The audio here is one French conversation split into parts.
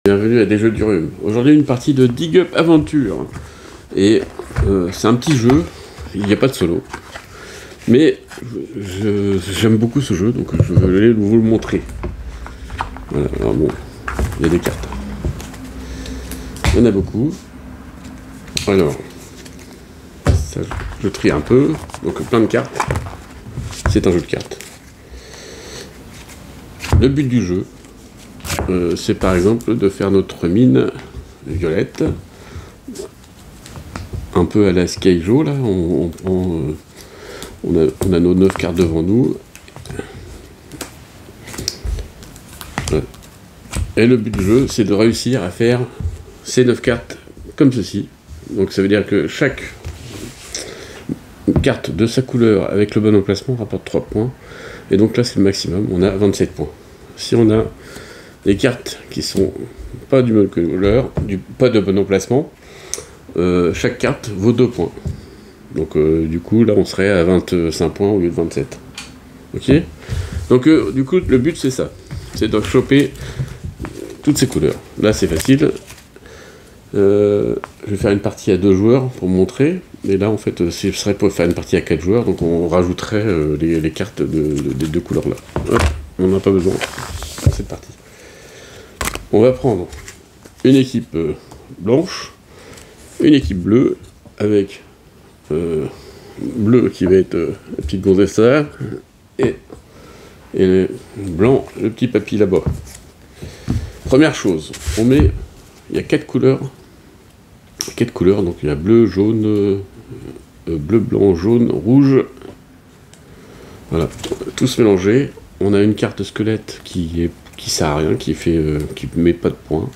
Bienvenue à des jeux du rhume. Aujourd'hui une partie de Dig Up Aventure. Et c'est un petit jeu, il n'y a pas de solo. Mais j'aime beaucoup ce jeu, donc je vais aller vous le montrer. Voilà, alors bon, il y a des cartes. Il y en a beaucoup. Alors, ça, je trie un peu, donc plein de cartes. C'est un jeu de cartes. Le but du jeu, c'est par exemple de faire notre mine violette, un peu à la Skyjo, là, on a nos 9 cartes devant nous. Et le but du jeu, c'est de réussir à faire ces 9 cartes comme ceci. Donc ça veut dire que chaque carte de sa couleur avec le bon emplacement rapporte 3 points. Et donc là, c'est le maximum, on a 27 points. Si on a des cartes qui sont pas du bonne couleur, pas de bon emplacement, chaque carte vaut 2 points. Donc du coup, là, on serait à 25 points au lieu de 27. Ok. Donc du coup, le but, c'est ça. C'est de choper toutes ces couleurs. Là, c'est facile. Je vais faire une partie à 2 joueurs pour montrer. Et là, en fait, ce serait pour faire une partie à 4 joueurs. Donc on rajouterait les cartes des 2 couleurs là. Hop, on n'a pas besoin de cette partie. On va prendre une équipe blanche, une équipe bleue, avec bleu qui va être la petite gonzesse là, et blanc, le petit papy là-bas. Première chose, on met, il y a 4 couleurs, donc il y a bleu, jaune, bleu, blanc, jaune, rouge, voilà, tous mélangés. On a une carte squelette qui sert à rien, qui met pas de points,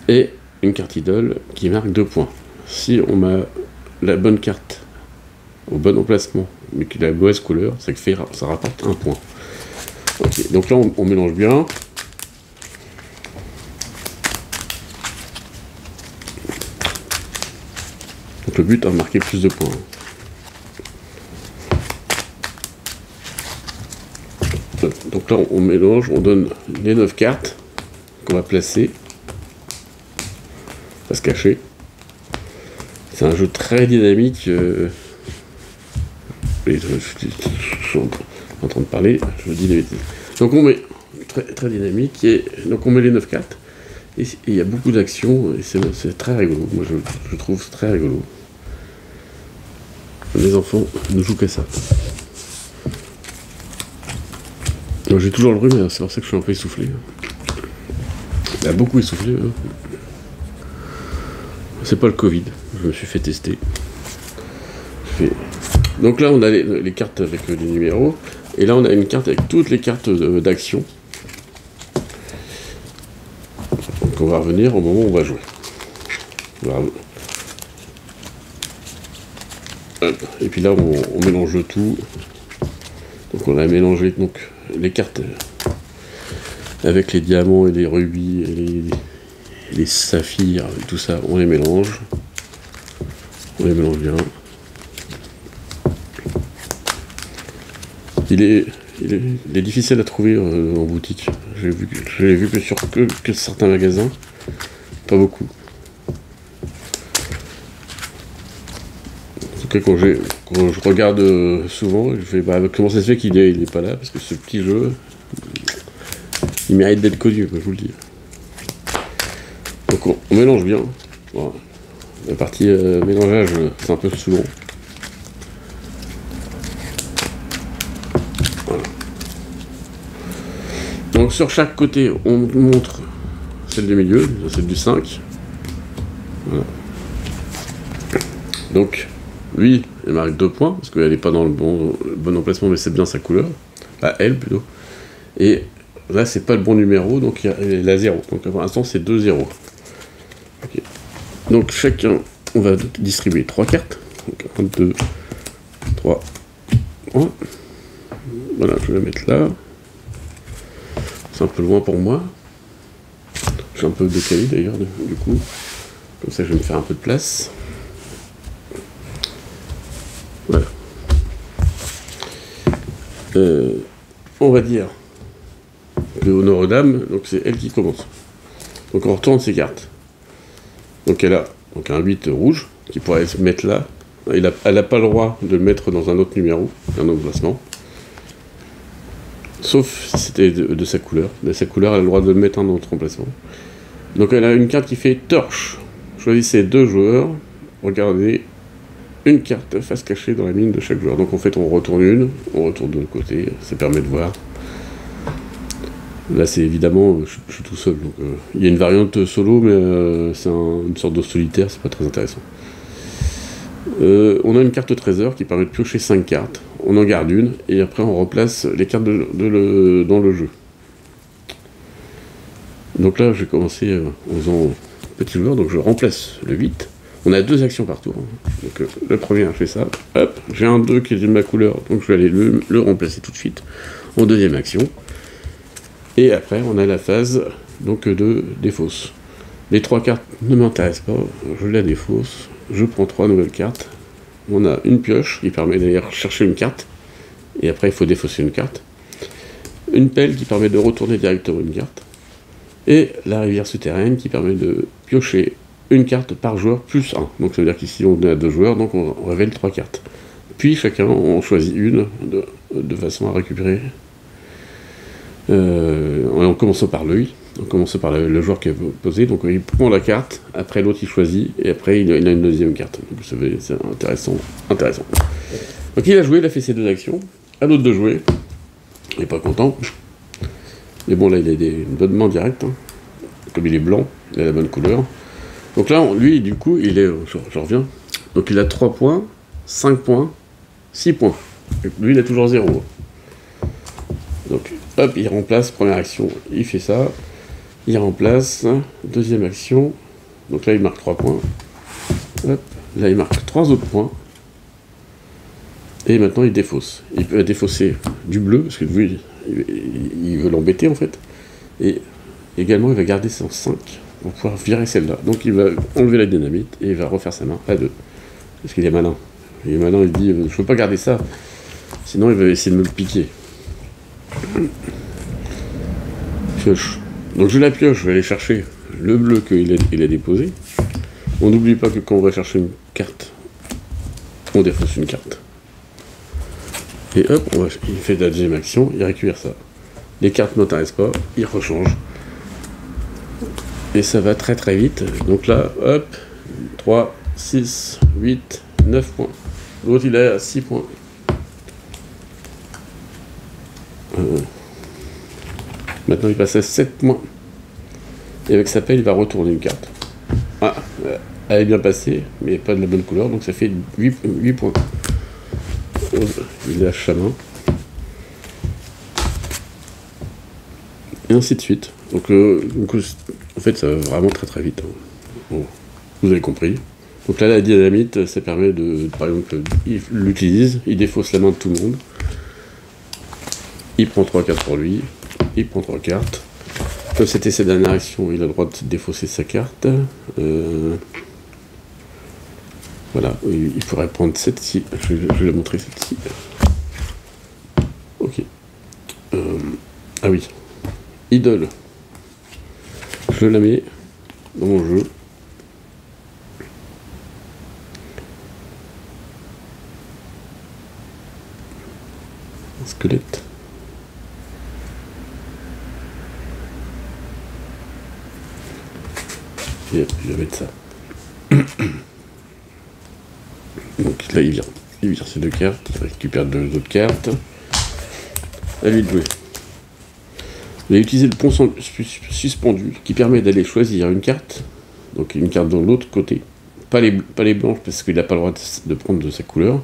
et une carte idole qui marque 2 points. Si on met la bonne carte au bon emplacement, mais qu'il a la mauvaise couleur, ça rapporte 1 point. Ok, donc là on mélange bien. Donc le but est de marquer plus de points. Donc là on mélange, on donne les 9 cartes qu'on va placer, pas se cacher. C'est un jeu très dynamique. Je suis en train de parler, je dis des bêtises. Donc on met très dynamique, et donc on met les 9 cartes, et il y a beaucoup d'actions, et c'est très rigolo. Moi je trouve très rigolo. Les enfants ne jouent qu'à ça. J'ai toujours le rhume, c'est pour ça que je suis un peu essoufflé. Il a beaucoup essoufflé. Hein. C'est pas le Covid, je me suis fait tester. Donc là on a les cartes avec les numéros, et là on a une carte avec toutes les cartes d'action. Donc on va revenir au moment où on va jouer. Et puis là on mélange le tout. Donc on a mélangé donc les cartes avec les diamants et les rubis et les saphirs, et tout ça, on les mélange. On les mélange bien. Il est difficile à trouver en boutique. Je l'ai vu que sur certains magasins, pas beaucoup. En tout cas, quand je regarde souvent, je fais comment ça se fait qu'il est pas là, parce que ce petit jeu, il mérite d'être connu, je vous le dis. Donc on mélange bien. Voilà. La partie mélangeage, c'est un peu saoulant. Donc sur chaque côté, on montre celle du milieu, celle du 5. Voilà. Donc, lui, il marque 2 points, parce qu'elle n'est pas dans le bon emplacement, mais c'est bien sa couleur. Enfin, elle plutôt. Et là, c'est pas le bon numéro, donc il a 0. Donc pour l'instant, c'est 2-0. Okay. Donc chacun, on va distribuer 3 cartes. Donc 1, 2, 3, 1. Voilà, je vais la mettre là. C'est un peu loin pour moi. Je suis un peu décalé d'ailleurs, du coup. Comme ça, je vais me faire un peu de place. Voilà. On va dire que Honorable Dame, donc c'est elle qui commence. Donc on retourne ses cartes. Donc elle a donc un 8 rouge, qui pourrait se mettre là. Elle n'a pas le droit de le mettre dans un autre numéro, un autre placement. Sauf si c'était de sa couleur. De sa couleur, elle a le droit de le mettre en autre emplacement. Donc elle a une carte qui fait torche. Choisissez 2 joueurs. Regardez une carte face cachée dans la mine de chaque joueur. Donc en fait on retourne une, on retourne de l'autre côté. Ça permet de voir. Là c'est évidemment, je suis tout seul. Donc il y a une variante solo, mais c'est une sorte de solitaire, c'est pas très intéressant. On a une carte trésor qui permet de piocher 5 cartes. On en garde une, et après on replace les cartes dans le jeu. Donc là, je vais commencer en faisant petit joueur, donc je remplace le 8. On a 2 actions par tour. Donc le premier, je fais ça. Hop, j'ai un 2 qui est de ma couleur, donc je vais aller le remplacer tout de suite en deuxième action. Et après, on a la phase donc, de défausse. Les 3 cartes ne m'intéressent pas, je la défausse. Je prends 3 nouvelles cartes. On a une pioche qui permet d'aller chercher une carte. Et après, il faut défausser une carte. Une pelle qui permet de retourner directement une carte. Et la rivière souterraine qui permet de piocher une carte par joueur plus 1. Donc ça veut dire qu'ici on est à 2 joueurs, donc on révèle 3 cartes. Puis chacun on choisit une de façon à récupérer. En commençant par lui. On commence par le joueur qui est posé, donc il prend la carte, après l'autre il choisit, et après il a une deuxième carte. Donc c'est intéressant. Donc il a joué, il a fait ses 2 actions, à l'autre de jouer, il n'est pas content, mais bon là il a une bonne main directe, hein. Comme il est blanc, il a la bonne couleur. Donc là, lui du coup, il est, je reviens, donc il a 3 points, 5 points, 6 points. Et lui il a toujours 0. Donc hop, il remplace, première action, il fait ça. Il remplace, deuxième action, donc là il marque 3 points, hop, là il marque 3 autres points, et maintenant il défausse. Il peut défausser du bleu, parce que lui, il veut l'embêter en fait, et également il va garder son 5 pour pouvoir virer celle-là. Donc il va enlever la dynamite, et il va refaire sa main à 2, parce qu'il est malin. Il est malin, il dit, je peux pas garder ça, sinon il va essayer de me le piquer. Pioche. Donc je la pioche, je vais aller chercher le bleu qu'il a déposé. On n'oublie pas que quand on va chercher une carte, on défausse une carte. Et hop, il fait la deuxième action, il récupère ça. Les cartes n'intéressent pas, il rechange. Et ça va très très vite. Donc là, hop, 3, 6, 8, 9 points. L'autre il a 6 points. Maintenant il passe à 7 points. Et avec sa pelle il va retourner une carte. Ah, elle est bien passée, mais pas de la bonne couleur, donc ça fait 8 points. Il lâche sa main. Et ainsi de suite. Donc en fait ça va vraiment très très vite. Hein. Bon, vous avez compris. Donc là la dynamite, ça permet de, par exemple, il l'utilise, il défausse la main de tout le monde. Il prend 3 cartes pour lui. Il prend 3 cartes. Comme c'était sa dernière action, il a le droit de défausser sa carte. Voilà, il pourrait prendre celle-ci. Je vais la montrer celle-ci. Ok. Ah oui. Idole. Je la mets dans mon jeu. Un squelette. Et je vais mettre ça. Donc là il vire ces 2 cartes, il récupère 2 autres cartes. À lui de jouer. Il va utiliser le pont suspendu qui permet d'aller choisir une carte, donc une carte de l'autre côté. Pas les blanches parce qu'il n'a pas le droit de prendre de sa couleur,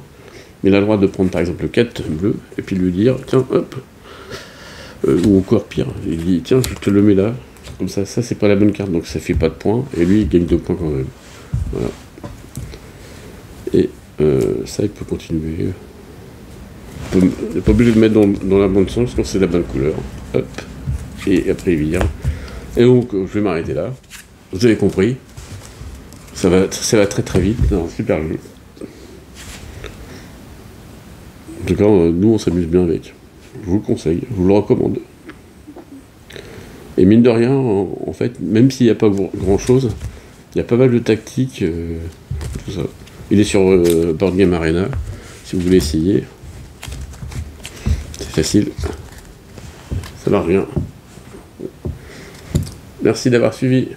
mais il a le droit de prendre par exemple 4 bleus et puis lui dire tiens hop, ou encore pire, il dit tiens je te le mets là. Comme ça c'est pas la bonne carte, donc ça fait pas de points, et lui il gagne 2 points quand même. Voilà. Et ça il peut continuer. Il n'est pas obligé de le mettre dans la bonne sens quand c'est la bonne couleur. Hop. Et après il vire. Et donc je vais m'arrêter là. Vous avez compris. Ça va très très vite, c'est un super jeu. En tout cas, nous on s'amuse bien avec. Je vous le conseille, je vous le recommande. Et mine de rien, en fait, même s'il n'y a pas grand chose, il y a pas mal de tactiques, tout ça. Il est sur Board Game Arena, si vous voulez essayer. C'est facile. Ça marche bien. Merci d'avoir suivi.